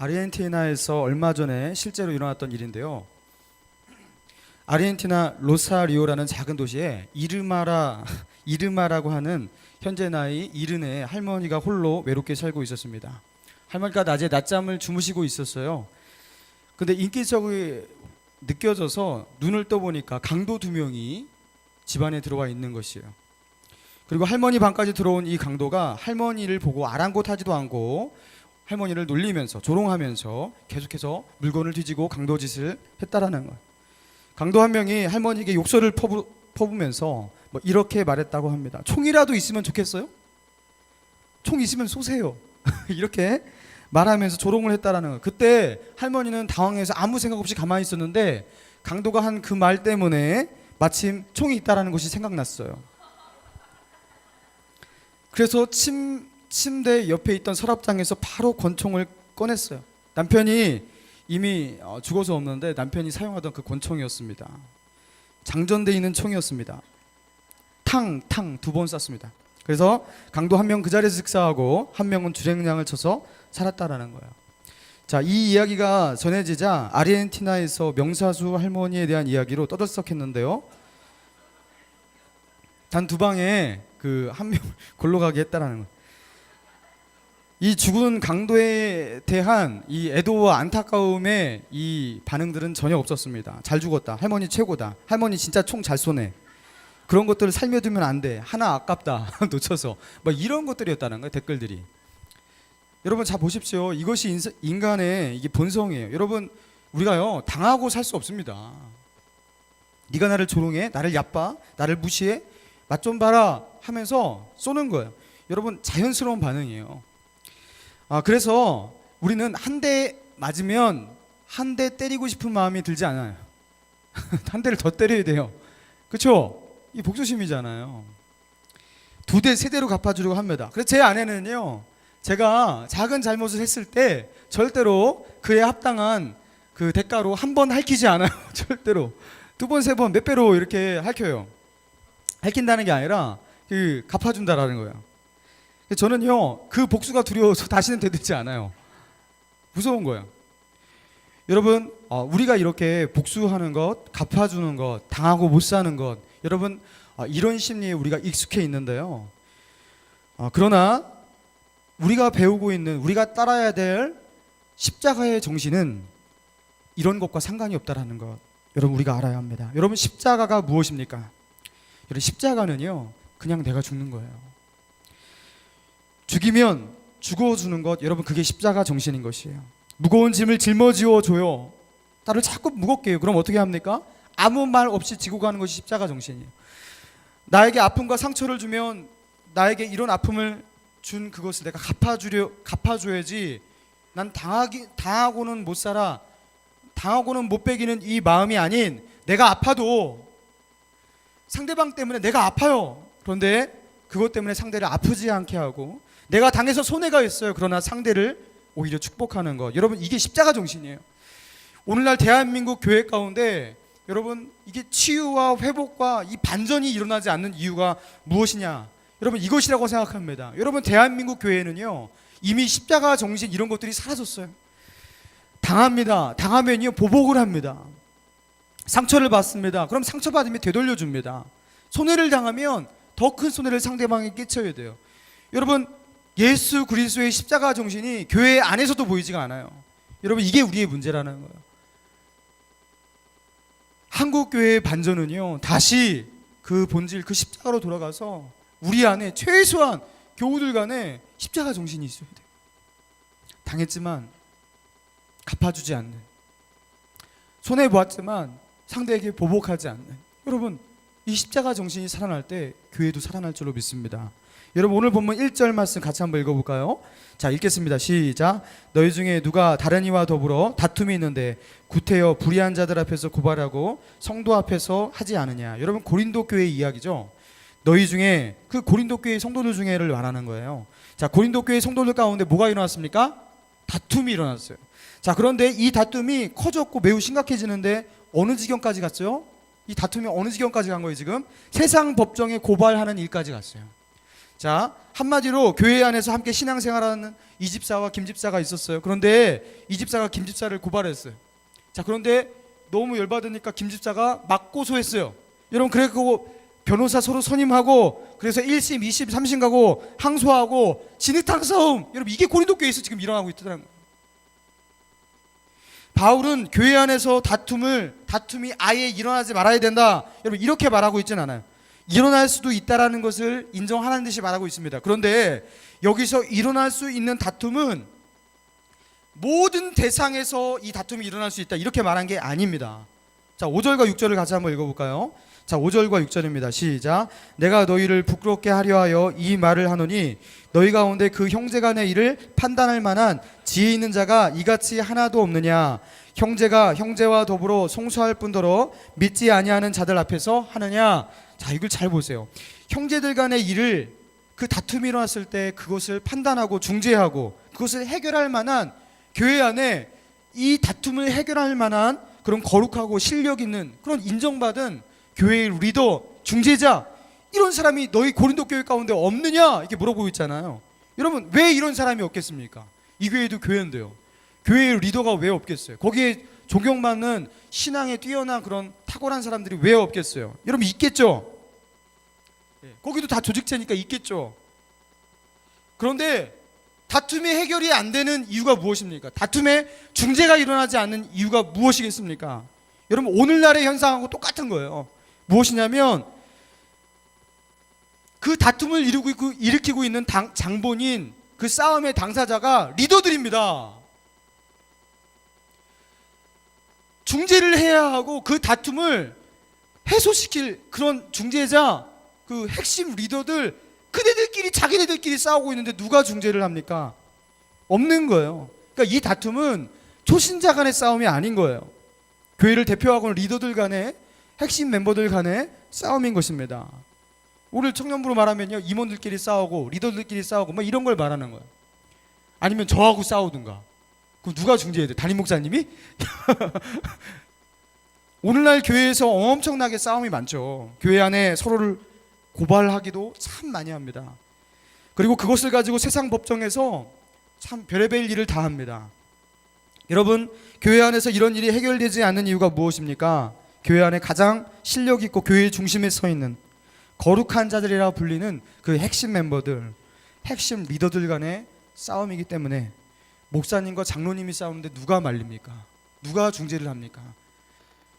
아르헨티나에서 얼마 전에 실제로 일어났던 일인데요. 아르헨티나 로사리오라는 작은 도시에 이르마라고 하는 현재 나이 70의 할머니가 홀로 외롭게 살고 있었습니다. 할머니가 낮에 낮잠을 주무시고 있었어요. 근데 인기척이 느껴져서 눈을 떠보니까 강도 2명이 집안에 들어와 있는 것이에요. 그리고 할머니 방까지 들어온 이 강도가 할머니를 보고 아랑곳하지도 않고 할머니를 놀리면서 조롱하면서 계속해서 물건을 뒤지고 강도짓을 했다라는 거예요. 강도 한 명이 할머니에게 욕설을 퍼부면서 뭐 이렇게 말했다고 합니다. 총이라도 있으면 좋겠어요? 총 있으면 쏘세요. 이렇게 말하면서 조롱을 했다라는 거예요. 그때 할머니는 당황해서 아무 생각 없이 가만히 있었는데 강도가 한 그 말 때문에 마침 총이 있다라는 것이 생각났어요. 그래서 침대 옆에 있던 서랍장에서 바로 권총을 꺼냈어요. 남편이 이미 죽어서 없는데 남편이 사용하던 그 권총이었습니다. 장전되어 있는 총이었습니다. 탕 2번 쐈습니다. 그래서 강도 한 명 그 자리에서 즉사하고 한 명은 주랭량을 쳐서 살았다라는 거예요. 자, 이 이야기가 전해지자 아르헨티나에서 명사수 할머니에 대한 이야기로 떠들썩했는데요. 단 2방에 그 한 명 골로 가게 했다라는 거예요. 이 죽은 강도에 대한 이 애도와 안타까움의 이 반응들은 전혀 없었습니다. 잘 죽었다. 할머니 최고다. 할머니 진짜 총 잘 쏘네. 그런 것들을 살며두면 안 돼. 하나 아깝다. 놓쳐서. 뭐 이런 것들이었다는 거예요. 댓글들이. 여러분 잘 보십시오. 이것이 인간의 이게 본성이에요. 여러분 우리가요 당하고 살 수 없습니다. 네가 나를 조롱해, 나를 얕봐, 나를 무시해, 맛 좀 봐라 하면서 쏘는 거예요. 여러분 자연스러운 반응이에요. 그래서 우리는 한 대 맞으면 한 대 때리고 싶은 마음이 들지 않아요. 한 대를 더 때려야 돼요. 그렇죠? 이 복수심이잖아요. 2대, 3대로 갚아주려고 합니다. 그래서 제 아내는요, 제가 작은 잘못을 했을 때 절대로 그에 합당한 그 대가로 한 번 할퀴지 않아요. 절대로 2번, 3번 몇 배로 이렇게 할켜요. 할킨다는 게 아니라 그 갚아준다라는 거예요. 저는요 그 복수가 두려워서 다시는 되돌지 않아요. 무서운 거예요. 여러분 우리가 이렇게 복수하는 것, 갚아주는 것, 당하고 못 사는 것, 여러분 이런 심리에 우리가 익숙해 있는데요. 그러나 우리가 배우고 있는, 우리가 따라야 될 십자가의 정신은 이런 것과 상관이 없다라는 것, 여러분 우리가 알아야 합니다. 여러분 십자가가 무엇입니까? 여러분 십자가는요 그냥 내가 죽는 거예요. 죽이면 죽어주는 것, 여러분 그게 십자가 정신인 것이에요. 무거운 짐을 짊어지어 줘요. 나를 자꾸 무겁게 해요. 그럼 어떻게 합니까? 아무 말 없이 지고 가는 것이 십자가 정신이에요. 나에게 아픔과 상처를 주면 나에게 이런 아픔을 준 그것을 내가 갚아줘야지. 난 당하고는 못 살아, 당하고는 못 배기는 이 마음이 아닌, 내가 아파도 상대방 때문에 내가 아파요. 그런데 그것 때문에 상대를 아프지 않게 하고, 내가 당해서 손해가 있어요. 그러나 상대를 오히려 축복하는 것. 여러분 이게 십자가 정신이에요. 오늘날 대한민국 교회 가운데 여러분 이게 치유와 회복과 이 반전이 일어나지 않는 이유가 무엇이냐? 여러분 이것이라고 생각합니다. 여러분 대한민국 교회는요 이미 십자가 정신 이런 것들이 사라졌어요. 당합니다. 당하면요 보복을 합니다. 상처를 받습니다. 그럼 상처받으면 되돌려줍니다. 손해를 당하면 더 큰 손해를 상대방에게 끼쳐야 돼요. 여러분 예수 그리스도의 십자가 정신이 교회 안에서도 보이지가 않아요. 여러분 이게 우리의 문제라는 거예요. 한국 교회의 반전은요 다시 그 본질, 그 십자가로 돌아가서 우리 안에 최소한 교우들 간에 십자가 정신이 있어야 돼요. 당했지만 갚아주지 않는, 손해보았지만 상대에게 보복하지 않는, 여러분 이 십자가 정신이 살아날 때 교회도 살아날 줄로 믿습니다. 여러분 오늘 본문 1절 말씀 같이 한번 읽어볼까요? 자 읽겠습니다. 시작. 너희 중에 누가 다른 이와 더불어 다툼이 있는데 구태여 불의한 자들 앞에서 고발하고 성도 앞에서 하지 않으냐. 여러분 고린도 교회 이야기죠. 너희 중에, 그 고린도 교회 성도들 중에를 말하는 거예요. 자 고린도 교회 성도들 가운데 뭐가 일어났습니까? 다툼이 일어났어요. 자 그런데 이 다툼이 커졌고 매우 심각해지는데 어느 지경까지 갔어요? 이 다툼이 어느 지경까지 간 거예요 지금? 세상 법정에 고발하는 일까지 갔어요. 자, 한마디로 교회 안에서 함께 신앙생활하는 이 집사와 김 집사가 있었어요. 그런데 이 집사가 김 집사를 고발했어요. 자, 그런데 너무 열받으니까 김 집사가 막 고소했어요. 여러분, 그래고 변호사 서로 선임하고, 그래서 1심, 2심, 3심 가고 항소하고 진흙탕 싸움. 여러분, 이게 고린도 교회에서 지금 일어나고 있더라는 거예요. 바울은 교회 안에서 다툼이 아예 일어나지 말아야 된다, 여러분, 이렇게 말하고 있지는 않아요. 일어날 수도 있다라는 것을 인정하는 듯이 말하고 있습니다. 그런데 여기서 일어날 수 있는 다툼은 모든 대상에서 이 다툼이 일어날 수 있다, 이렇게 말한 게 아닙니다. 자, 5절과 6절을 같이 한번 읽어볼까요? 자, 5절과 6절입니다. 시작. 내가 너희를 부끄럽게 하려 하여 이 말을 하노니 너희 가운데 그 형제간의 일을 판단할 만한 지혜 있는 자가 이같이 하나도 없느냐. 형제가 형제와 더불어 송수할 뿐더러 믿지 아니하는 자들 앞에서 하느냐. 자, 이걸 잘 보세요. 형제들 간의 일을, 그 다툼이 일어났을 때 그것을 판단하고 중재하고 그것을 해결할 만한, 교회 안에 이 다툼을 해결할 만한 그런 거룩하고 실력 있는, 그런 인정받은 교회의 리더, 중재자, 이런 사람이 너희 고린도 교회 가운데 없느냐, 이렇게 물어보고 있잖아요. 여러분, 왜 이런 사람이 없겠습니까? 이 교회도 교회인데요. 교회의 리더가 왜 없겠어요? 거기에 존경받는 신앙에 뛰어난 그런 탁월한 사람들이 왜 없겠어요? 여러분, 있겠죠? 거기도 다 조직체니까 있겠죠. 그런데 다툼의 해결이 안 되는 이유가 무엇입니까? 다툼의 중재가 일어나지 않는 이유가 무엇이겠습니까? 여러분, 오늘날의 현상하고 똑같은 거예요. 무엇이냐면 그 다툼을 일으키고 있는 장본인, 그 싸움의 당사자가 리더들입니다. 중재를 해야 하고 그 다툼을 해소시킬 그런 중재자, 그 핵심 리더들, 그대들끼리 자기네들끼리 싸우고 있는데 누가 중재를 합니까? 없는 거예요. 그러니까 이 다툼은 초신자 간의 싸움이 아닌 거예요. 교회를 대표하고 리더들 간의, 핵심 멤버들 간의 싸움인 것입니다. 오늘 청년부로 말하면요, 임원들끼리 싸우고 리더들끼리 싸우고 뭐 이런 걸 말하는 거예요. 아니면 저하고 싸우든가. 그럼 누가 중재해야 돼? 담임 목사님이? 오늘날 교회에서 엄청나게 싸움이 많죠. 교회 안에 서로를 고발하기도 참 많이 합니다. 그리고 그것을 가지고 세상 법정에서 참 별의별 일을 다 합니다. 여러분, 교회 안에서 이런 일이 해결되지 않는 이유가 무엇입니까? 교회 안에 가장 실력 있고 교회의 중심에 서 있는 거룩한 자들이라 불리는 그 핵심 멤버들, 핵심 리더들 간의 싸움이기 때문에, 목사님과 장로님이 싸우는데 누가 말립니까? 누가 중재를 합니까?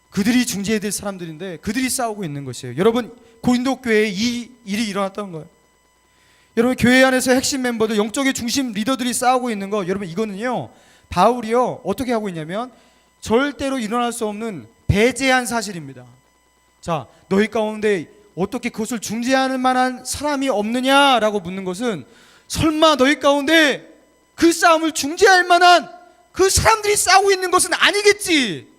그들이 중재해야 될 사람들인데 그들이 싸우고 있는 것이에요. 여러분, 고린도 교회에 이 일이 일어났던 거예요. 여러분, 교회 안에서 핵심 멤버들, 영적의 중심 리더들이 싸우고 있는 거, 여러분, 이거는요, 바울이요 어떻게 하고 있냐면 절대로 일어날 수 없는 배제한 사실입니다. 자, 너희 가운데 어떻게 그것을 중재하는 만한 사람이 없느냐라고 묻는 것은, 설마 너희 가운데 그 싸움을 중재할 만한 그 사람들이 싸우고 있는 것은 아니겠지.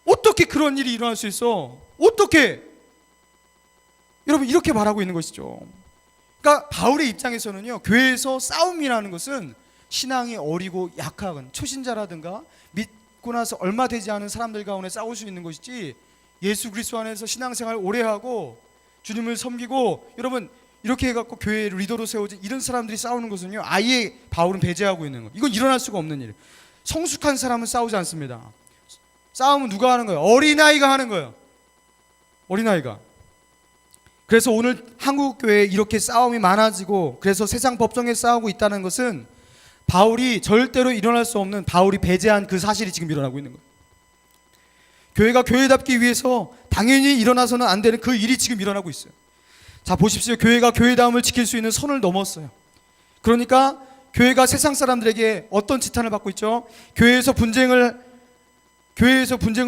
어떻게 그런 일이 일어날 수 있어? 어떻게? 여러분, 이렇게 말하고 있는 것이죠. 그러니까 바울의 입장에서는요, 교회에서 싸움이라는 것은 신앙이 어리고 약한 초신자라든가 믿고 나서 얼마 되지 않은 사람들 가운데 싸울 수 있는 것이지, 예수 그리스도 안에서 신앙생활 오래 하고 주님을 섬기고, 여러분, 이렇게 해갖고 교회 리더로 세워진 이런 사람들이 싸우는 것은요, 아예 바울은 배제하고 있는 거예요. 이건 일어날 수가 없는 일이에요. 성숙한 사람은 싸우지 않습니다. 싸움은 누가 하는 거예요? 어린아이가 하는 거예요. 어린아이가. 그래서 오늘 한국 교회에 이렇게 싸움이 많아지고, 그래서 세상 법정에 싸우고 있다는 것은 바울이 절대로 일어날 수 없는, 바울이 배제한 그 사실이 지금 일어나고 있는 거예요. 교회가 교회답기 위해서 당연히 일어나서는 안 되는 그 일이 지금 일어나고 있어요. 자, 보십시오. 교회가 교회다움을 지킬 수 있는 선을 넘었어요. 그러니까 교회가 세상 사람들에게 어떤 지탄을 받고 있죠? 교회에서 분쟁을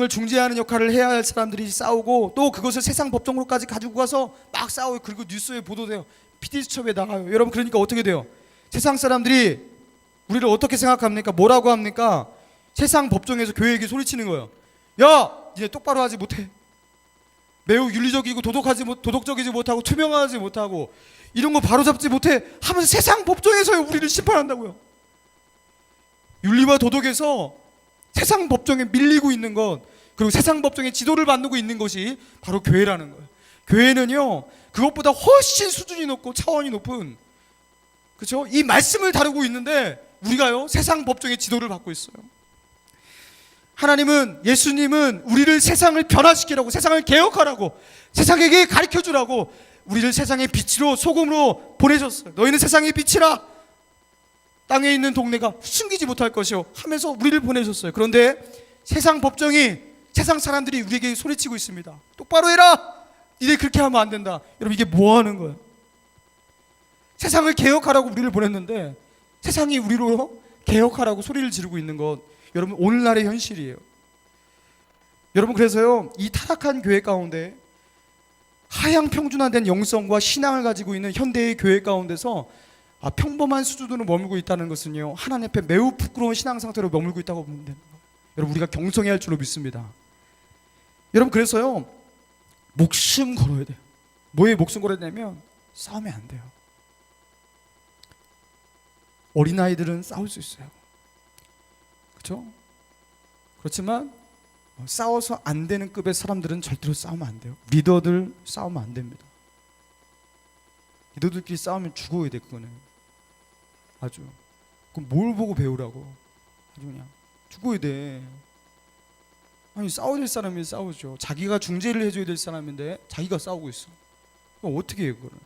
중재하는 역할을 해야 할 사람들이 싸우고, 또 그것을 세상 법정으로까지 가지고 가서 막 싸워요. 그리고 뉴스에 보도돼요. PD수첩에 나가요. 여러분, 그러니까 어떻게 돼요? 세상 사람들이 우리를 어떻게 생각합니까? 뭐라고 합니까? 세상 법정에서 교회에게 소리치는 거예요. 야, 니네 똑바로 하지 못해. 매우 윤리적이고 도덕적이지 못하고 투명하지 못하고 이런 거 바로잡지 못해 하면서 세상 법정에서 우리를 심판한다고요. 윤리와 도덕에서 세상 법정에 밀리고 있는 것, 그리고 세상 법정에 지도를 만들고 있는 것이 바로 교회라는 거예요. 교회는요, 그것보다 훨씬 수준이 높고 차원이 높은, 그렇죠? 이 말씀을 다루고 있는데 우리가요 세상 법정의 지도를 받고 있어요. 하나님은, 예수님은 우리를 세상을 변화시키라고, 세상을 개혁하라고, 세상에게 가르쳐주라고 우리를 세상의 빛으로, 소금으로 보내셨어요. 너희는 세상의 빛이라, 땅에 있는 동네가 숨기지 못할 것이요 하면서 우리를 보내셨어요. 그런데 세상 법정이, 세상 사람들이 우리에게 소리치고 있습니다. 똑바로 해라, 니네 그렇게 하면 안 된다. 여러분, 이게 뭐 하는 거예요? 세상을 개혁하라고 우리를 보냈는데 세상이 우리로 개혁하라고 소리를 지르고 있는 것, 여러분 오늘날의 현실이에요. 여러분, 그래서요 이 타락한 교회 가운데 하향 평준화된 영성과 신앙을 가지고 있는 현대의 교회 가운데서 평범한 수준으로 머물고 있다는 것은요 하나님 앞에 매우 부끄러운 신앙 상태로 머물고 있다고 보면 됩니다. 여러분, 우리가 경성해야 할 줄로 믿습니다. 여러분, 그래서요 목숨 걸어야 돼요. 뭐에 목숨 걸어야 되냐면 싸우면 안 돼요. 어린아이들은 싸울 수 있어요. 그렇죠? 그렇지만 싸워서 안 되는 급의 사람들은 절대로 싸우면 안 돼요. 리더들 싸우면 안 됩니다. 리더들끼리 싸우면 죽어야 돼. 그거는 아주, 그럼 뭘 보고 배우라고, 아주 그냥 죽어야 돼. 아니, 싸워야 될 사람이 싸우죠. 자기가 중재를 해줘야 될 사람인데 자기가 싸우고 있어. 그럼 어떻게 해요 그거를?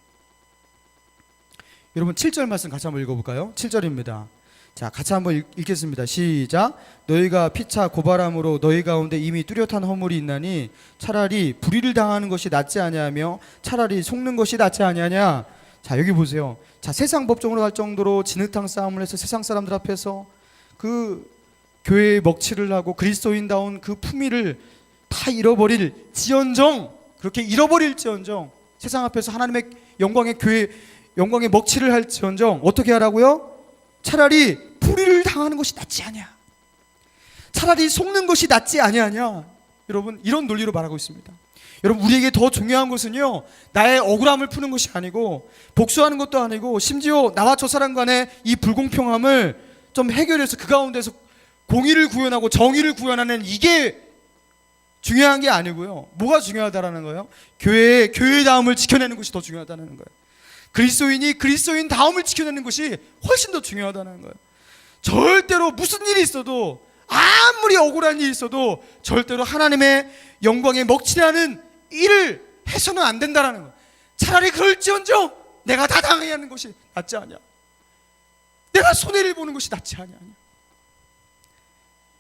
여러분, 7절 말씀 같이 한번 읽어볼까요? 7절입니다. 자, 같이 한번 읽겠습니다. 시작. 너희가 피차 고발함으로 너희 가운데 이미 뚜렷한 허물이 있나니 차라리 불의를 당하는 것이 낫지 아니하며 차라리 속는 것이 낫지 아니하냐. 자, 여기 보세요. 자, 세상 법정으로 갈 정도로 진흙탕 싸움을 해서 세상 사람들 앞에서 그 교회의 먹칠을 하고 그리스도인다운 그 품위를 다 잃어버릴 지언정, 그렇게 잃어버릴지언정, 세상 앞에서 하나님의 영광의 교회 영광의 먹칠을 할지언정 어떻게 하라고요? 차라리 불의를 당하는 것이 낫지 아니야. 차라리 속는 것이 낫지 아니하냐. 여러분, 이런 논리로 말하고 있습니다. 여러분, 우리에게 더 중요한 것은요 나의 억울함을 푸는 것이 아니고 복수하는 것도 아니고 심지어 나와 저 사람 간의 이 불공평함을 좀 해결해서 그 가운데서 공의를 구현하고 정의를 구현하는, 이게 중요한 게 아니고요. 뭐가 중요하다라는 거예요? 교회다움을 지켜내는 것이 더 중요하다는 거예요. 그리스도인이 그리스도인 다움을 지켜내는 것이 훨씬 더 중요하다는 거예요. 절대로 무슨 일이 있어도, 아무리 억울한 일이 있어도 절대로 하나님의 영광에 먹칠하는 일을 해서는 안 된다는 거예요. 차라리 그럴지언정 내가 다 당해야 하는 것이 낫지 않냐. 내가 손해를 보는 것이 낫지 않냐.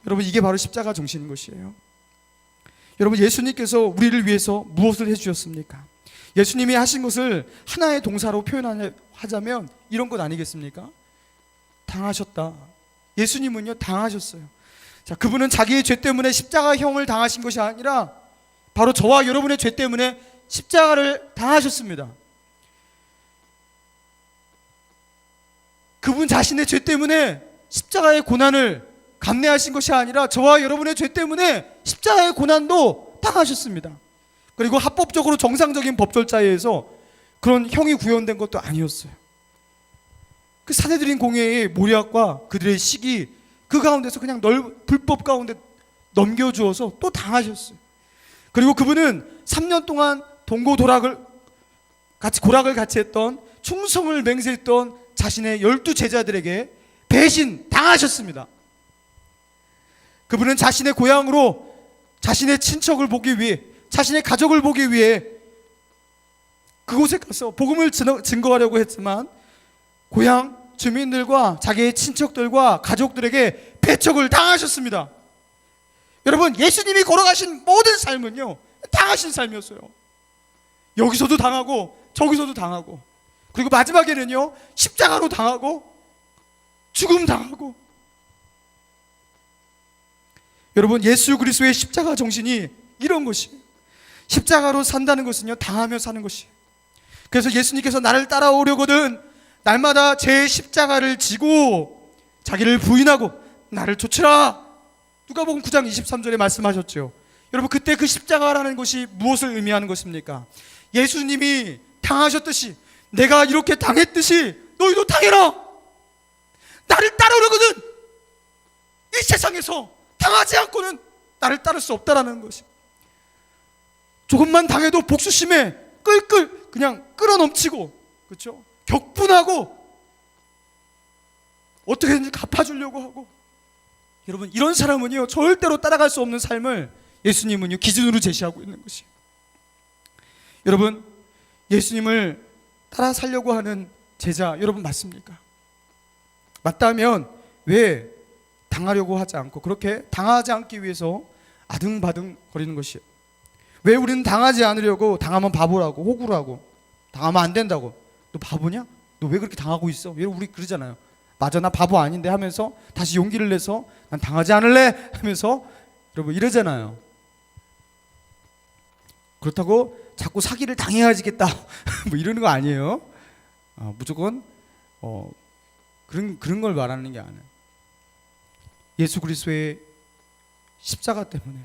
여러분, 이게 바로 십자가 정신인 것이에요. 여러분, 예수님께서 우리를 위해서 무엇을 해주셨습니까? 예수님이 하신 것을 하나의 동사로 표현하자면 이런 것 아니겠습니까? 당하셨다. 예수님은요 당하셨어요. 자, 그분은 자기의 죄 때문에 십자가형을 당하신 것이 아니라 바로 저와 여러분의 죄 때문에 십자가를 당하셨습니다. 그분 자신의 죄 때문에 십자가의 고난을 감내하신 것이 아니라 저와 여러분의 죄 때문에 십자가의 고난도 당하셨습니다. 그리고 합법적으로 정상적인 법절차에 의해서 그런 형이 구현된 것도 아니었어요. 그 사내들인 공회의 모략과 그들의 시기, 그 가운데서 그냥 불법 가운데 넘겨주어서 또 당하셨어요. 그리고 그분은 3년 동안 고락을 같이 했던, 충성을 맹세했던 자신의 12 제자들에게 배신 당하셨습니다. 그분은 자신의 고향으로 자신의 친척을 보기 위해, 자신의 가족을 보기 위해 그곳에 가서 복음을 증거하려고 했지만 고향 주민들과 자기의 친척들과 가족들에게 배척을 당하셨습니다. 여러분, 예수님이 걸어가신 모든 삶은요 당하신 삶이었어요. 여기서도 당하고 저기서도 당하고, 그리고 마지막에는요 십자가로 당하고 죽음 당하고. 여러분, 예수 그리스도의 십자가 정신이 이런 것이에요. 십자가로 산다는 것은요 당하며 사는 것이에요. 그래서 예수님께서 나를 따라오려거든 날마다 제 십자가를 지고 자기를 부인하고 나를 쫓으라. 누가복음 9장 23절에 말씀하셨죠. 여러분, 그때 그 십자가라는 것이 무엇을 의미하는 것입니까? 예수님이 당하셨듯이, 내가 이렇게 당했듯이 너희도 당해라. 나를 따르려거든 이 세상에서 당하지 않고는 나를 따를 수 없다라는 것이. 조금만 당해도 복수심에 끌끌 그냥 끌어넘치고, 그렇죠? 격분하고 어떻게든지 갚아주려고 하고. 여러분, 이런 사람은요 절대로 따라갈 수 없는 삶을 예수님은요 기준으로 제시하고 있는 것이에요. 여러분, 예수님을 따라 살려고 하는 제자 여러분 맞습니까? 맞다면 왜 당하려고 하지 않고 그렇게 당하지 않기 위해서 아등바등 거리는 것이에요? 왜 우리는 당하지 않으려고, 당하면 바보라고, 호구라고, 당하면 안 된다고, 너 바보냐? 너 왜 그렇게 당하고 있어? 여러분, 우리 그러잖아요. 맞아, 나 바보 아닌데 하면서 다시 용기를 내서 난 당하지 않을래 하면서 여러분 이러잖아요. 그렇다고 자꾸 사기를 당해야지겠다 뭐 이러는 거 아니에요. 무조건 그런 걸 말하는 게 아니에요. 예수 그리스도의 십자가 때문에,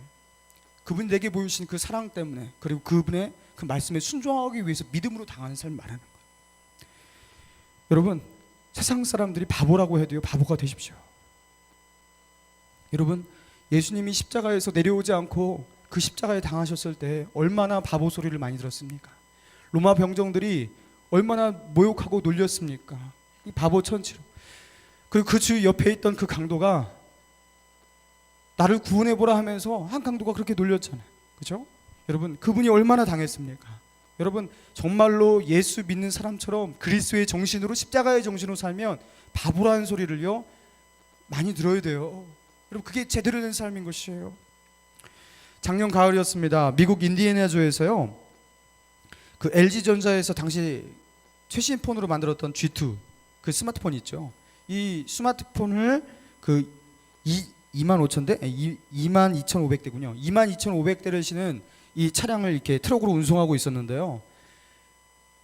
그분이 내게 보여주신 그 사랑 때문에, 그리고 그분의 그 말씀에 순종하기 위해서 믿음으로 당하는 삶을 말하는 거예요. 여러분, 세상 사람들이 바보라고 해도요 바보가 되십시오. 여러분, 예수님이 십자가에서 내려오지 않고 그 십자가에 당하셨을 때 얼마나 바보 소리를 많이 들었습니까? 로마 병정들이 얼마나 모욕하고 놀렸습니까? 이 바보 천치로. 그리고 그 주 옆에 있던 그 강도가 나를 구원해보라 하면서 한 강도가 그렇게 놀렸잖아요. 그렇죠? 여러분, 그분이 얼마나 당했습니까? 여러분, 정말로 예수 믿는 사람처럼 그리스도의 정신으로, 십자가의 정신으로 살면 바보라는 소리를요 많이 들어야 돼요. 여러분, 그게 제대로 된 삶인 것이에요. 작년 가을이었습니다. 미국 인디애나주에서요 그 LG전자에서 당시 최신 폰으로 만들었던 G2 그 스마트폰 있죠. 이 스마트폰을 그 25,000대? 22,500대군요. 22,500대를 실은 이 차량을 이렇게 트럭으로 운송하고 있었는데요.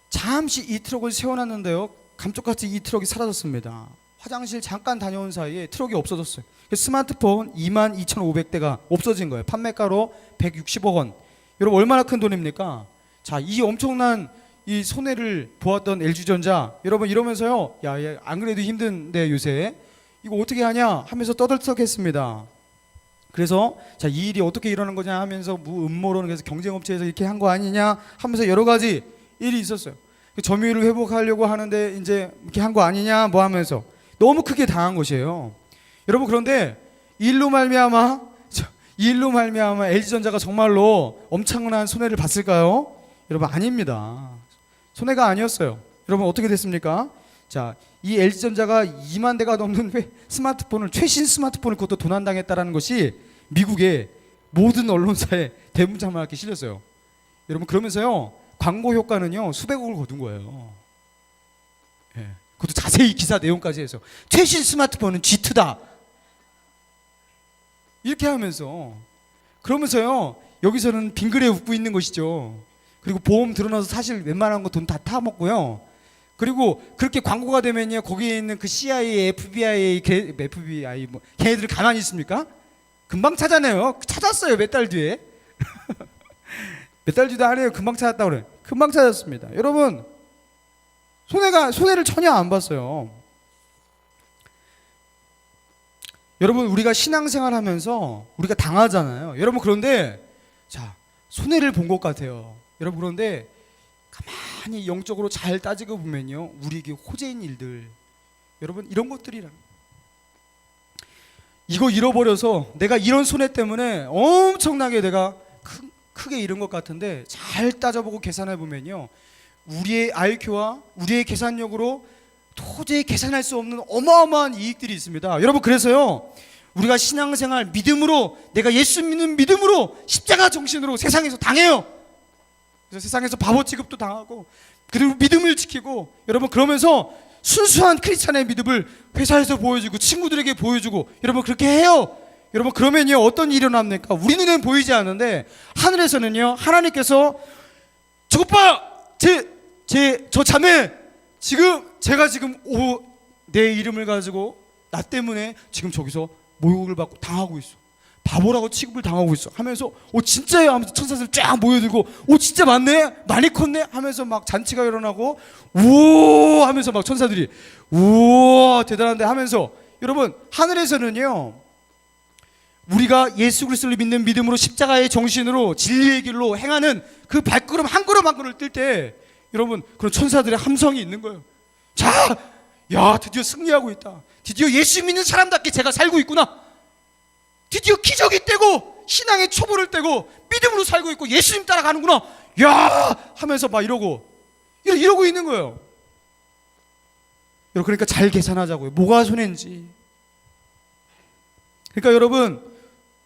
잠시 이 트럭을 세워놨는데요. 감쪽같이 이 트럭이 사라졌습니다. 화장실 잠깐 다녀온 사이에 트럭이 없어졌어요. 스마트폰 22,500대가 없어진 거예요. 판매가로 160억 원. 여러분, 얼마나 큰 돈입니까? 자, 이 엄청난 이 손해를 보았던 LG전자, 여러분 이러면서요, 야, 안 그래도 힘든데 요새 이거 어떻게 하냐 하면서 떠들썩했습니다. 그래서 자, 이 일이 어떻게 일어난 거냐 하면서 음모론을 해서 경쟁업체에서 이렇게 한 거 아니냐 하면서 여러 가지 일이 있었어요. 점유율을 회복하려고 하는데 이제 이렇게 한 거 아니냐 뭐 하면서 너무 크게 당한 것이에요. 여러분, 그런데 이 일로 말미암아 LG전자가 정말로 엄청난 손해를 봤을까요? 여러분, 아닙니다. 손해가 아니었어요. 여러분, 어떻게 됐습니까? 자, 이 LG전자가 2만 대가 넘는 스마트폰을, 최신 스마트폰을 그것도 도난당했다라는 것이 미국의 모든 언론사에 대문짝만 이렇게 실렸어요. 여러분, 그러면서요 광고 효과는요 수백억을 거둔 거예요. 예. 그것도 자세히 기사 내용까지 해서 최신 스마트폰은 G2다 이렇게 하면서, 그러면서요 여기서는 빙그레 웃고 있는 것이죠. 그리고 보험 들어놔서 사실 웬만한 거 돈 다 타먹고요. 그리고 그렇게 광고가 되면요 거기에 있는 그 CIA, FBI 뭐 걔네들 가만히 있습니까? 금방 찾아내요. 찾았어요. 몇 달 뒤에. 몇 달 뒤도 아니에요. 금방 찾았다고 그래. 금방 찾았습니다. 여러분, 손해를 전혀 안 봤어요. 여러분, 우리가 신앙생활 하면서 우리가 당하잖아요. 여러분, 그런데 자, 손해를 본 것 같아요. 여러분, 그런데 가만히 영적으로 잘 따지고 보면요 우리에게 호재인 일들, 여러분 이런 것들이라, 이거 잃어버려서 내가 이런 손해 때문에 엄청나게 내가 크게 잃은 것 같은데 잘 따져보고 계산해 보면요 우리의 IQ와 우리의 계산력으로 도저히 계산할 수 없는 어마어마한 이익들이 있습니다. 여러분, 그래서요 우리가 신앙생활 믿음으로, 내가 예수 믿는 믿음으로 십자가 정신으로 세상에서 당해요. 그래서 세상에서 바보 취급도 당하고, 그리고 믿음을 지키고, 여러분 그러면서 순수한 크리스찬의 믿음을 회사에서 보여주고 친구들에게 보여주고, 여러분 그렇게 해요. 여러분, 그러면요 어떤 일이 일어납니까? 우리 눈에는 보이지 않는데 하늘에서는요 하나님께서 저것 봐, 저 자매 제가 지금 내 이름을 가지고 나 때문에 지금 저기서 모욕을 받고 당하고 있어, 바보라고 취급을 당하고 있어 하면서 진짜예요 하면서 천사들 쫙 모여들고 진짜 맞네, 많이 컸네 하면서 막 잔치가 일어나고 우와 하면서 막 천사들이 우와 대단한데 하면서, 여러분 하늘에서는요 우리가 예수 그리스도를 믿는 믿음으로 십자가의 정신으로 진리의 길로 행하는 그 발걸음 한 걸음 한 걸음을 뛸 때 여러분 그런 천사들의 함성이 있는 거예요. 자, 야, 드디어 승리하고 있다. 드디어 예수 믿는 사람답게 제가 살고 있구나. 드디어 기적이 떼고 신앙의 초보를 떼고 믿음으로 살고 있고 예수님 따라가는구나. 야, 하면서 막 이러고 있는 거예요. 여러분, 그러니까 잘 계산하자고요. 뭐가 손해인지. 그러니까 여러분,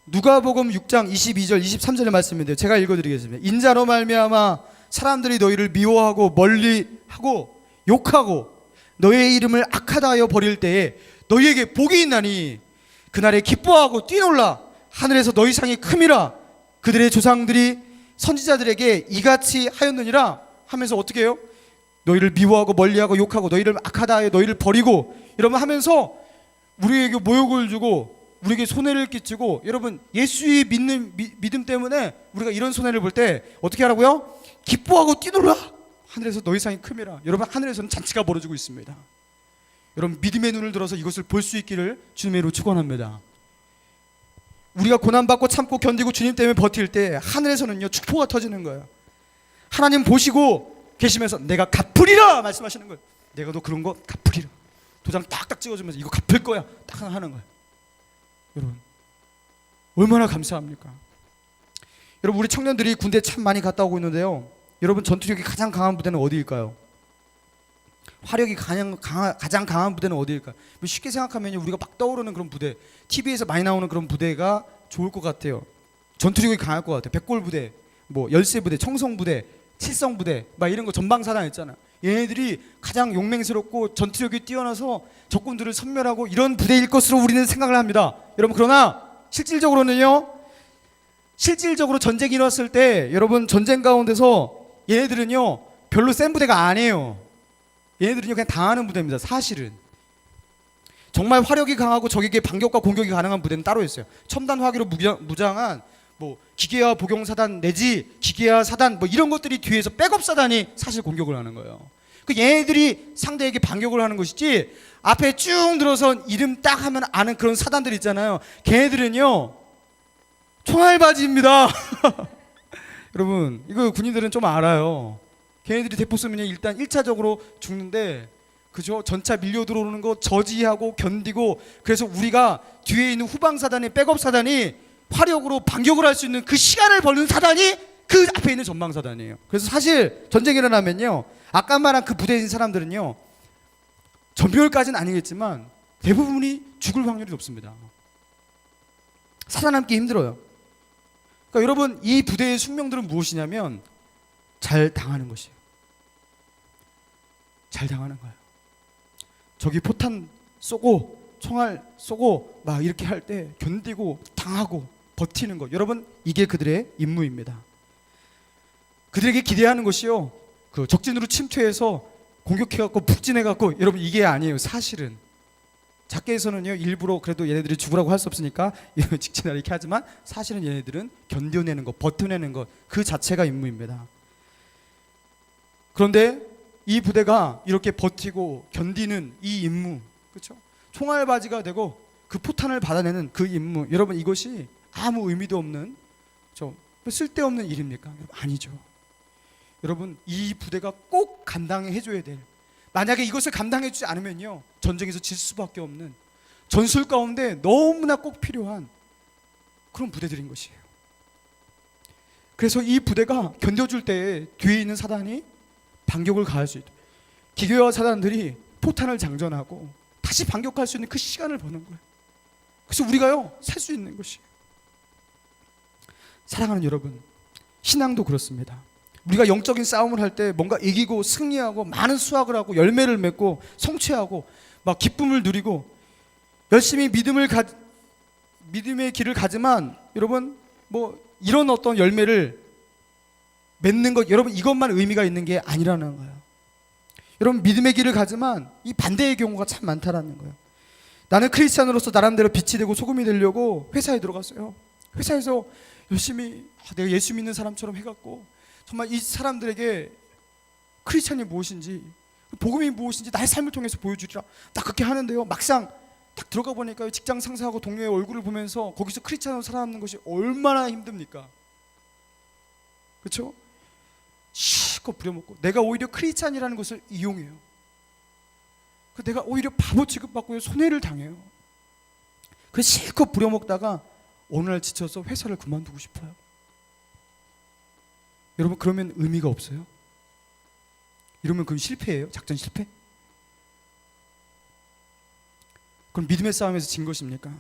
누가복음 6장 22절 23절의 말씀인데요, 제가 읽어드리겠습니다. 인자로 말미암아 사람들이 너희를 미워하고 멀리하고 욕하고 너희의 이름을 악하다 하여 버릴 때에 너희에게 복이 있나니 그날에 기뻐하고 뛰놀라. 하늘에서 너희 상이 큼이라. 그들의 조상들이 선지자들에게 이같이 하였느니라. 하면서 어떻게 해요? 너희를 미워하고 멀리하고 욕하고 너희를 악하다 하여 너희를 버리고, 여러분 하면서 우리에게 모욕을 주고 우리에게 손해를 끼치고, 여러분 예수의 믿음 때문에 우리가 이런 손해를 볼 때 어떻게 하라고요? 기뻐하고 뛰놀라. 하늘에서 너희 상이 큼이라. 여러분, 하늘에서는 잔치가 벌어지고 있습니다. 여러분, 믿음의 눈을 들어서 이것을 볼 수 있기를 주님의 이름으로 축원합니다. 우리가 고난받고 참고 견디고 주님 때문에 버틸 때 하늘에서는요 축포가 터지는 거예요. 하나님 보시고 계시면서 내가 갚으리라 말씀하시는 거예요. 내가 너 그런 거 갚으리라. 도장 딱딱 찍어주면서 이거 갚을 거야 딱 하는 거예요. 여러분, 얼마나 감사합니까? 여러분, 우리 청년들이 군대 참 많이 갔다 오고 있는데요, 여러분 전투력이 가장 강한 부대는 어디일까요? 화력이 가장 강한 부대는 어디일까요? 쉽게 생각하면 우리가 막 떠오르는 그런 부대, TV에서 많이 나오는 그런 부대가 좋을 것 같아요. 전투력이 강할 것 같아요. 백골부대, 뭐 열세부대, 청송부대, 칠성부대 막 이런 거 전방사단 있잖아. 얘네들이 가장 용맹스럽고 전투력이 뛰어나서 적군들을 섬멸하고 이런 부대일 것으로 우리는 생각을 합니다. 여러분, 그러나 실질적으로는요, 실질적으로 전쟁이 일어났을 때 여러분 전쟁 가운데서 얘네들은요 별로 센 부대가 아니에요. 얘네들은요 그냥 당하는 부대입니다. 사실은 정말 화력이 강하고 적에게 반격과 공격이 가능한 부대는 따로 있어요. 첨단 화기로 무장한 뭐 기계화 복용사단 내지 기계화 사단 뭐 이런 것들이 뒤에서 백업 사단이 사실 공격을 하는 거예요. 그 얘네들이 상대에게 반격을 하는 것이지, 앞에 쭉 늘어선 이름 딱 하면 아는 그런 사단들 있잖아요. 걔네들은요 총알바지입니다. 여러분, 이거 군인들은 좀 알아요. 걔네들이 대포 쏘면 일단 1차적으로 죽는데, 그죠? 전차 밀려 들어오는 거 저지하고 견디고, 그래서 우리가 뒤에 있는 후방사단의 백업사단이 화력으로 반격을 할 수 있는 그 시간을 벌는 사단이 그 앞에 있는 전방사단이에요. 그래서 사실 전쟁이 일어나면요, 아까 말한 그 부대에 있는 사람들은요 전멸까지는 아니겠지만 대부분이 죽을 확률이 높습니다. 살아남기 힘들어요. 그러니까 여러분, 이 부대의 숙명들은 무엇이냐면 잘 당하는 것이에요. 잘 당하는 거예요. 저기 포탄 쏘고 총알 쏘고 막 이렇게 할 때 견디고 당하고 버티는 것, 여러분 이게 그들의 임무입니다. 그들에게 기대하는 것이요, 그 적진으로 침투해서 공격해갖고 북진해갖고, 여러분 이게 아니에요. 사실은 작게에서는요 일부러 그래도 얘네들이 죽으라고 할 수 없으니까 직진하라 이렇게 하지만, 사실은 얘네들은 견뎌내는 것, 버텨내는 것, 그 자체가 임무입니다. 그런데 이 부대가 이렇게 버티고 견디는 이 임무, 그렇죠? 총알바지가 되고 그 포탄을 받아내는 그 임무, 여러분 이것이 아무 의미도 없는 쓸데없는 일입니까? 여러분, 아니죠. 여러분, 이 부대가 꼭 감당해줘야 될, 만약에 이것을 감당해주지 않으면요 전쟁에서 질 수밖에 없는, 전술 가운데 너무나 꼭 필요한 그런 부대들인 것이에요. 그래서 이 부대가 견뎌줄 때 뒤에 있는 사단이 반격을 가할 수 있도록 기계화 사단들이 포탄을 장전하고 다시 반격할 수 있는 그 시간을 버는 거예요. 그래서 우리가요 살 수 있는 것이에요. 사랑하는 여러분, 신앙도 그렇습니다. 우리가 영적인 싸움을 할 때 뭔가 이기고 승리하고 많은 수확을 하고 열매를 맺고 성취하고 막 기쁨을 누리고 열심히 믿음의 길을 가지만, 여러분 뭐 이런 어떤 열매를 맺는 것, 여러분 이것만 의미가 있는 게 아니라는 거예요. 여러분, 믿음의 길을 가지만 이 반대의 경우가 참 많다라는 거예요. 나는 크리스찬으로서 나름대로 빛이 되고 소금이 되려고 회사에 들어갔어요. 회사에서 열심히 내가 예수 믿는 사람처럼 해갖고 정말 이 사람들에게 크리스찬이 무엇인지, 복음이 무엇인지 나의 삶을 통해서 보여주리라 딱 그렇게 하는데요, 막상 딱 들어가 보니까 직장 상사하고 동료의 얼굴을 보면서 거기서 크리스찬으로 살아남는 것이 얼마나 힘듭니까? 그렇죠? 실컷 부려먹고 내가 오히려 크리스찬이라는 것을 이용해요. 내가 오히려 바보 취급받고 손해를 당해요. 그 실컷 부려먹다가 어느 날 지쳐서 회사를 그만두고 싶어요. 여러분, 그러면 의미가 없어요? 이러면 그건 실패예요? 작전 실패? 그럼 믿음의 싸움에서 진 것입니까?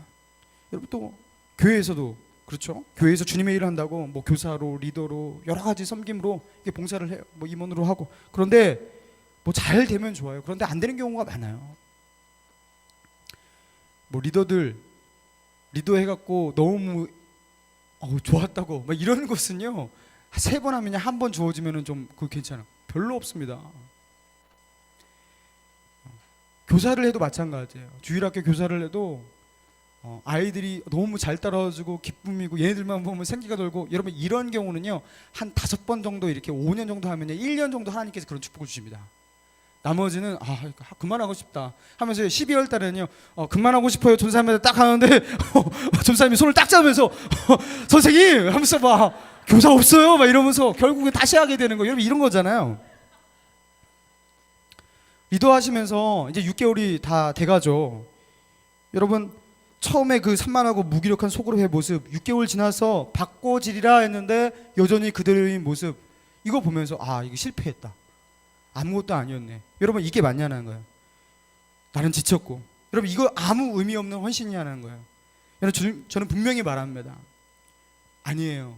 여러분, 또 교회에서도 그렇죠? 교회에서 주님의 일을 한다고 뭐 교사로, 리더로, 여러 가지 섬김으로 이게 봉사를 해요. 뭐 임원으로 하고. 그런데 뭐 잘 되면 좋아요. 그런데 안 되는 경우가 많아요. 뭐 리더 해갖고 너무 좋았다고 막 이런 것은요, 3번 하면 한 번 주어지면은 좀 그거 괜찮아. 별로 없습니다. 교사를 해도 마찬가지예요. 주일학교 교사를 해도 아이들이 너무 잘 따라와주고 기쁨이고 얘네들만 보면 생기가 돌고, 여러분 이런 경우는요 한 5번 정도 이렇게 5년 정도 하면요 1년 정도 하나님께서 그런 축복을 주십니다. 나머지는 그만하고 싶다 하면서 12월 달에는요 그만하고 싶어요 전사님한테 딱 하는데 전사님이 손을 딱 잡으면서 선생님 하면서 막 교사 없어요 막 이러면서 결국에 다시 하게 되는 거. 여러분 이런 거잖아요. 리더 하시면서 이제 6개월이 다 돼가죠. 여러분 처음에 그 산만하고 무기력한 소그룹의 모습 6개월 지나서 바꿔지리라 했는데 여전히 그대로인 모습, 이거 보면서 이거 실패했다, 아무것도 아니었네. 여러분 이게 맞냐는 거예요. 나는 지쳤고. 여러분 이거 아무 의미 없는 헌신이냐는 거예요. 여러분 저는 분명히 말합니다. 아니에요.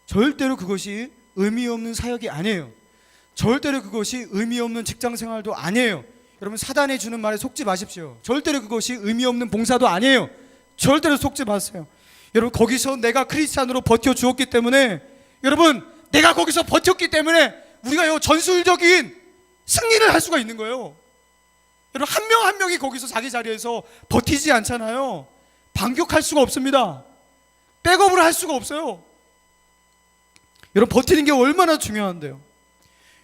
절대로 그것이 의미 없는 사역이 아니에요. 절대로 그것이 의미 없는 직장 생활도 아니에요. 여러분 사단이 주는 말에 속지 마십시오. 절대로 그것이 의미 없는 봉사도 아니에요. 절대로 속지 마세요. 여러분 거기서 내가 크리스찬으로 버텨주었기 때문에, 여러분 내가 거기서 버텼기 때문에 우리가 전술적인 승리를 할 수가 있는 거예요. 여러분 한 명 한 명이 거기서 자기 자리에서 버티지 않잖아요. 반격할 수가 없습니다. 백업을 할 수가 없어요. 여러분 버티는 게 얼마나 중요한데요.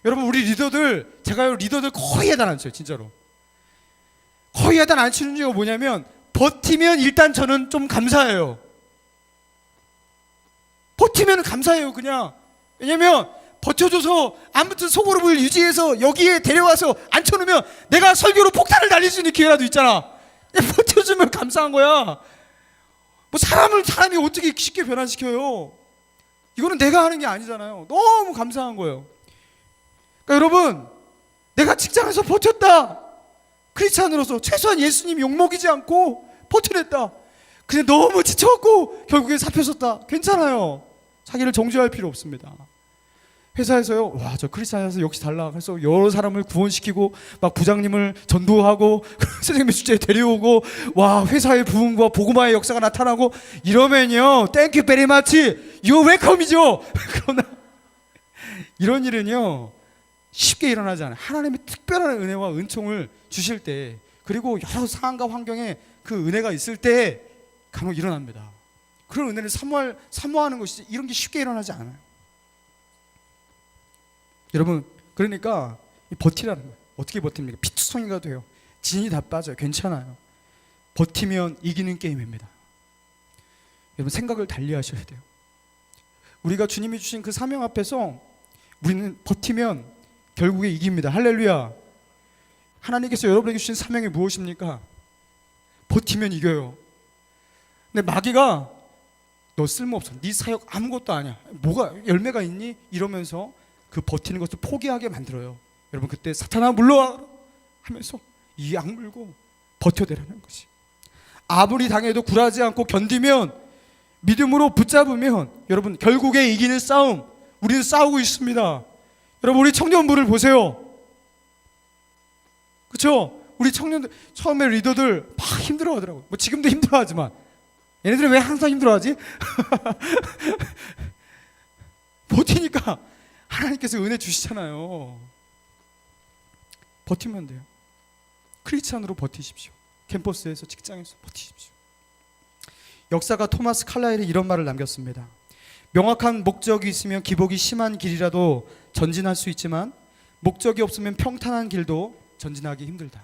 여러분 우리 리더들, 제가요 리더들 거의 해단 안 쳐요. 진짜로 거의 해단 안 치는 이유가 뭐냐면, 버티면 일단 저는 좀 감사해요. 버티면 감사해요 그냥. 왜냐면 버텨줘서 아무튼 소그룹을 유지해서 여기에 데려와서 앉혀놓으면 내가 설교로 폭탄을 날릴 수 있는 기회라도 있잖아. 버텨주면 감사한 거야. 뭐 사람이 어떻게 쉽게 변화시켜요. 이거는 내가 하는 게 아니잖아요. 너무 감사한 거예요. 그러니까 여러분 내가 직장에서 버텼다, 크리스찬으로서 최소한 예수님 욕먹이지 않고 버텨냈다. 근데 너무 지쳐갖고 결국에 잡혔었다. 괜찮아요. 자기를 정죄할 필요 없습니다. 회사에서요, 와, 저 크리스찬에서 역시 달라. 그래서 여러 사람을 구원시키고 막 부장님을 전도하고 선생님의 축제에 데려오고, 와, 회사의 부흥과 복음화의 역사가 나타나고 이러면요, 땡큐 베리 마치 유 웰컴이죠. 그러나 이런 일은요 쉽게 일어나지 않아요. 하나님의 특별한 은혜와 은총을 주실 때, 그리고 여러 상황과 환경에 그 은혜가 있을 때 간혹 일어납니다. 그런 은혜를 사모하는 것이, 이런 게 쉽게 일어나지 않아요. 여러분 그러니까 버티라는 거예요. 어떻게 버팁니까? 피투성이가 돼요. 진이 다 빠져요. 괜찮아요. 버티면 이기는 게임입니다. 여러분 생각을 달리 하셔야 돼요. 우리가 주님이 주신 그 사명 앞에서 우리는 버티면 결국에 이깁니다. 할렐루야. 하나님께서 여러분에게 주신 사명이 무엇입니까? 버티면 이겨요. 근데 마귀가 너 쓸모없어, 네 사역 아무것도 아니야, 뭐가 열매가 있니? 이러면서 그 버티는 것을 포기하게 만들어요. 여러분 그때 사탄아 물러와 하면서 이 악물고 버텨내라는 것이. 아무리 당해도 굴하지 않고 견디면, 믿음으로 붙잡으면 여러분 결국에 이기는 싸움 우리는 싸우고 있습니다. 여러분 우리 청년부를 보세요. 그렇죠? 우리 청년들 처음에 리더들 막 힘들어하더라고요. 뭐 지금도 힘들어하지만 얘네들은 왜 항상 힘들어하지? 버티니까 하나님께서 은혜 주시잖아요. 버티면 돼요. 크리스찬으로 버티십시오. 캠퍼스에서, 직장에서 버티십시오. 역사가 토마스 칼라일이 이런 말을 남겼습니다. 명확한 목적이 있으면 기복이 심한 길이라도 전진할 수 있지만 목적이 없으면 평탄한 길도 전진하기 힘들다.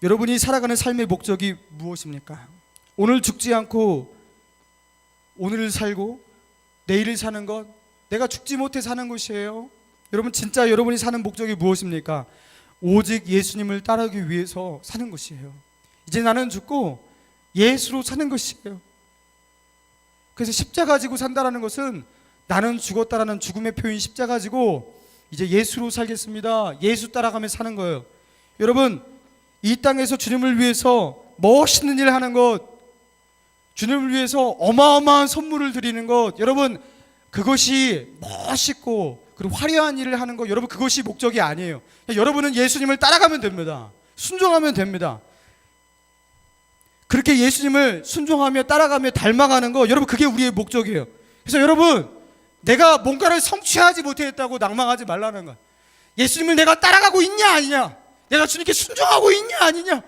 여러분이 살아가는 삶의 목적이 무엇입니까? 오늘 죽지 않고 오늘을 살고 내일을 사는 것, 내가 죽지 못해 사는 것이에요. 여러분, 진짜 여러분이 사는 목적이 무엇입니까? 오직 예수님을 따르기 위해서 사는 것이에요. 이제 나는 죽고 예수로 사는 것이에요. 그래서 십자가 지고 산다라는 것은 나는 죽었다라는 죽음의 표현, 십자가 지고 이제 예수로 살겠습니다, 예수 따라가며 사는 거예요. 여러분, 이 땅에서 주님을 위해서 멋있는 일 하는 것, 주님을 위해서 어마어마한 선물을 드리는 것, 여러분 그것이 멋있고 그리고 화려한 일을 하는 것, 여러분 그것이 목적이 아니에요. 여러분은 예수님을 따라가면 됩니다. 순종하면 됩니다. 그렇게 예수님을 순종하며 따라가며 닮아가는 거, 여러분 그게 우리의 목적이에요. 그래서 여러분, 내가 뭔가를 성취하지 못했다고 낭망하지 말라는 거야. 예수님을 내가 따라가고 있냐 아니냐, 내가 주님께 순종하고 있냐 아니냐,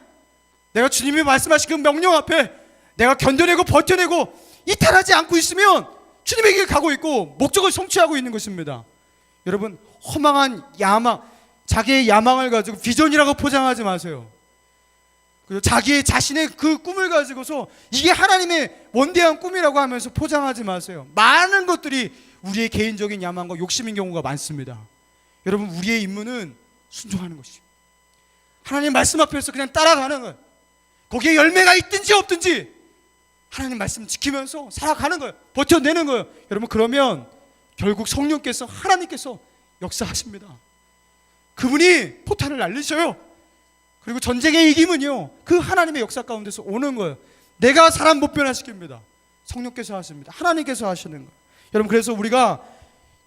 내가 주님이 말씀하신 그 명령 앞에 내가 견뎌내고 버텨내고 이탈하지 않고 있으면 주님에게 가고 있고 목적을 성취하고 있는 것입니다. 여러분, 허망한 야망, 자기의 야망을 가지고 비전이라고 포장하지 마세요. 그리고 자기의 자신의 그 꿈을 가지고서 이게 하나님의 원대한 꿈이라고 하면서 포장하지 마세요. 많은 것들이 우리의 개인적인 야망과 욕심인 경우가 많습니다. 여러분, 우리의 임무는 순종하는 것입니다. 하나님 말씀 앞에서 그냥 따라가는 거예요. 거기에 열매가 있든지 없든지 하나님 말씀 지키면서 살아가는 거예요. 버텨내는 거예요. 여러분, 그러면 결국 성령께서, 하나님께서 역사하십니다. 그분이 포탄을 날리셔요. 그리고 전쟁의 이김은요, 그 하나님의 역사 가운데서 오는 거예요. 내가 사람 못 변화시킵니다. 성령께서 하십니다. 하나님께서 하시는 거예요. 여러분, 그래서 우리가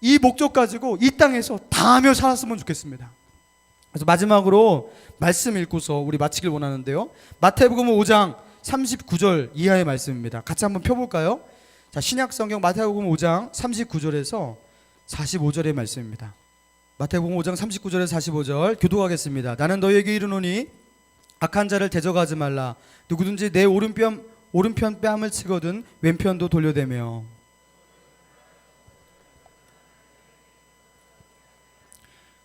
이 목적 가지고 이 땅에서 다하며 살았으면 좋겠습니다. 그래서 마지막으로 말씀 읽고서 우리 마치길 원하는데요, 마태복음 5장 39절 이하의 말씀입니다. 같이 한번 펴볼까요? 자, 신약성경 마태복음 5장 39절에서 45절의 말씀입니다. 마태복음 5장 39절에서 45절 교독하겠습니다. 나는 너희에게 이르노니 악한 자를 대적하지 말라. 누구든지 내 오른편 뺨을 치거든 왼편도 돌려대며,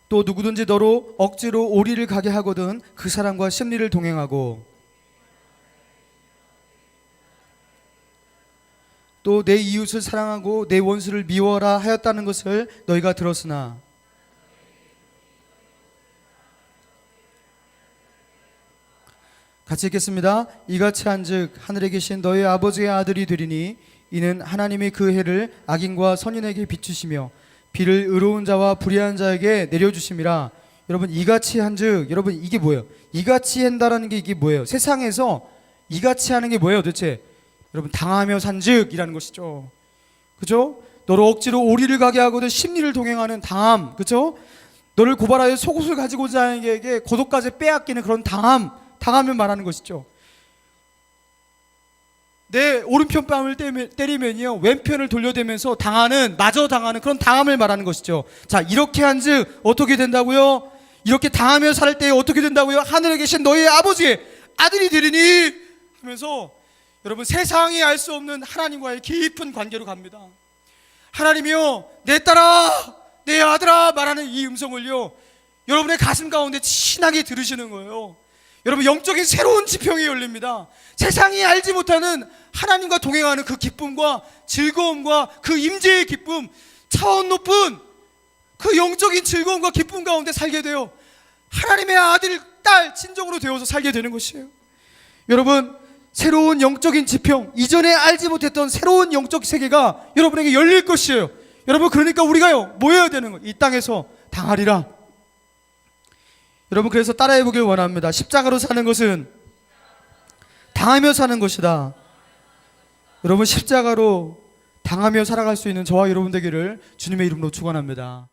또 누구든지 너로 억지로 오리를 가게 하거든 그 사람과 심리를 동행하고, 또 내 이웃을 사랑하고 내 원수를 미워하라 하였다는 것을 너희가 들었으나, 같이 읽겠습니다. 이같이 한즉 하늘에 계신 너희 아버지의 아들이 되리니 이는 하나님이 그 해를 악인과 선인에게 비추시며 비를 의로운 자와 불의한 자에게 내려주심이라. 여러분, 이같이 한즉, 여러분 이게 뭐예요? 이같이 한다라는 게 이게 뭐예요? 세상에서 이같이 하는 게 뭐예요 도대체? 여러분, 당하며 산즉이라는 것이죠. 그죠? 너를 억지로 오리를 가게 하거든 심리를 동행하는 당함, 그죠? 너를 고발하여 속옷을 가지고 자에게 겉옷까지 빼앗기는 그런 당하면 말하는 것이죠. 내 오른편 뺨을 때리면요 왼편을 돌려대면서 마저 당하는 그런 당함을 말하는 것이죠. 자, 이렇게 한즉 어떻게 된다고요? 이렇게 당하며 살 때 어떻게 된다고요? 하늘에 계신 너희 아버지의 아들이 되리니 하면서, 여러분, 세상이 알 수 없는 하나님과의 깊은 관계로 갑니다. 하나님이요, 내 딸아, 내 아들아 말하는 이 음성을요 여러분의 가슴 가운데 친하게 들으시는 거예요. 여러분, 영적인 새로운 지평이 열립니다. 세상이 알지 못하는 하나님과 동행하는 그 기쁨과 즐거움과 그 임재의 기쁨, 차원 높은 그 영적인 즐거움과 기쁨 가운데 살게 돼요. 하나님의 아들, 딸, 친족으로 되어서 살게 되는 것이에요. 여러분, 새로운 영적인 지평, 이전에 알지 못했던 새로운 영적 세계가 여러분에게 열릴 것이에요. 여러분, 그러니까 우리가요 모여야 되는 거예요. 이 땅에서 당하리라. 여러분, 그래서 따라해 보길 원합니다. 십자가로 사는 것은 당하며 사는 것이다. 여러분, 십자가로 당하며 살아갈 수 있는 저와 여러분 되기를 주님의 이름으로 축원합니다.